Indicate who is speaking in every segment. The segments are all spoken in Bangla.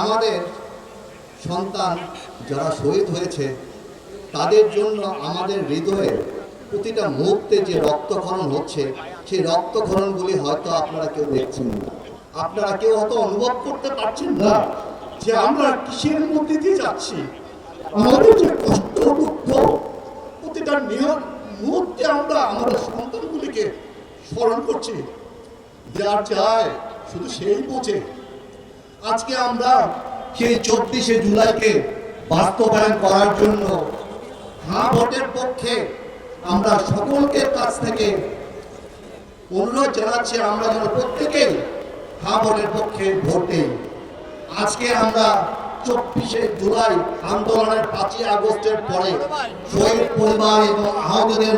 Speaker 1: আমাদের সন্তান যারা শহীদ হয়েছে তাদের জন্য আমাদের হৃদয়ে প্রতিটা মুহূর্তে যে রক্তক্ষরণ হচ্ছে, সেই রক্তক্ষরণগুলি হয়তো আপনারা কেউ দেখছেন না, আপনারা কেউ হয়তো অনুভব করতে পারছেন না যে আমরা কিসের মধ্যে দিয়ে যাচ্ছি। আমাদের যে কষ্ট দুঃখ প্রতিটা মুহূর্তে আমরা আমাদের সন্তানগুলিকে স্মরণ করছি। যার চায় শুধু সেই বোঝে। আজকে আমরা সেই 24শে জুলাইকে বাস্তবায়ন করার জন্য হ্যাঁ ভোটের পক্ষে আমরা সকলকে কাছ থেকে অনুরোধ জানাচ্ছি, আমরা যেন প্রত্যেকেই হ্যাঁ ভোটের পক্ষে ভোট দেই। আজকে আমরা 24শে জুলাই আন্দোলনের 5ই আগস্টের পরে শহীদ পরিবার এবং আহতদের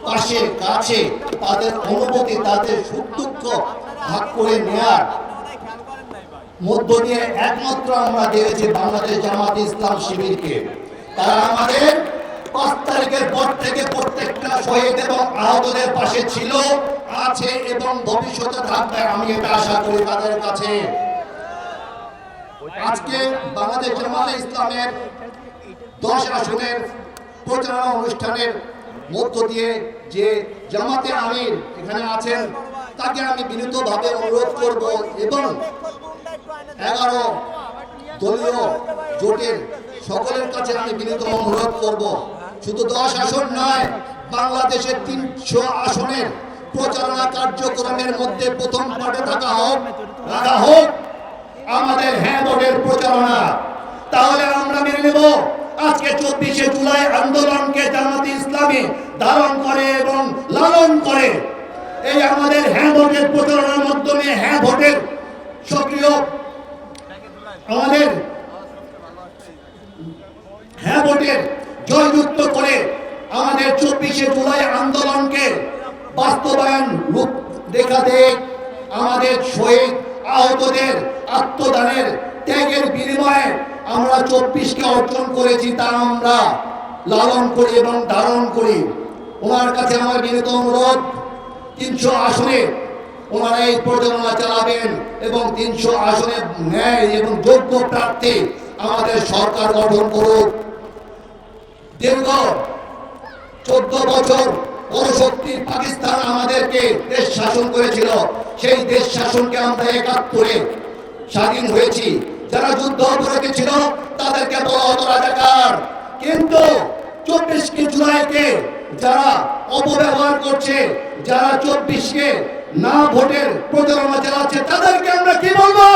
Speaker 1: পাশে কাছে তাদের অনুভূতি, তাদের সুখ দুঃখ ভাগ করে নেওয়ার মধ্য দিয়ে একমাত্র আমরা দেখেছি বাংলাদেশ জামাত ইসলাম শিবিরকে। তারা আমাদের 5 তারিখের পর থেকে প্রত্যেকটা শহীদ এবং আহতদের পাশে ছিল, আছে এবং ভবিষ্যতে থাকবে, আমি এটা আশা করি তাদের কাছে। আজকে বাংলাদেশ জামাত ইসলামের 10 আসনের প্রচারণা অনুষ্ঠানের মধ্য দিয়ে যে জামাতে আমির এখানে আছেন তাকে আমি বিনীতভাবে অনুরোধ করব এবং 11 দলীয় জোটের সকলের কাছে আমি বিনীত অনুরোধ করব, শুধু 10 আসন নয়, বাংলাদেশের 300 আসনের প্রচারণা কার্যক্রমের মধ্যে প্রথম পাটে রাখা হোক আমাদের হ্যাঁ ভোটের প্রচারণা। তাহলে আমরা মেনে নেব আজকে 24শে জুলাই আন্দোলনকে জামাতে ইসলামী ধারণ করে এবং লালন করে। এই আমাদের হ্যাঁ ভোটের প্রচারণার মাধ্যমে হ্যাঁ ভোটের সক্রিয় আমাদের হ্যাঁ ভোটের জয়যুক্ত করে আমাদের 24শে জুলাই আন্দোলনকে বাস্তবায়ন রূপ দেখা দেয়। আমাদের শহীদ আহতদের আত্মদানের ত্যাগের বিনিময়ে আমরা 24কে অর্জন করেছি, তা আমরা লালন করি এবং ধারণ করি। ওনার কাছে আমার বিনীত অনুরোধ, 300 আসনে ওনারা এই প্রচারণা চালাবেন এবং 300 আসনে ন্যায় এবং যোগ্য প্রার্থী আমাদের সরকার গঠন করুক। দীর্ঘ 14 বছর পরশক্তি পাকিস্তান আমাদেরকে দেশ শাসন করেছিল, সেই দেশ শাসনকে আমরা 71-এ স্বাধীন হয়েছি। যারা যুদ্ধ অপরাধী ছিল তাদেরকে বলা হতো রাজাকার, কিন্তু 24শে জুলাইকে যারা অপব্যবহার করছে, যারা 24কে না ভোটের প্রচারণা চালাচ্ছে, তাদেরকে আমরা কি বলবো?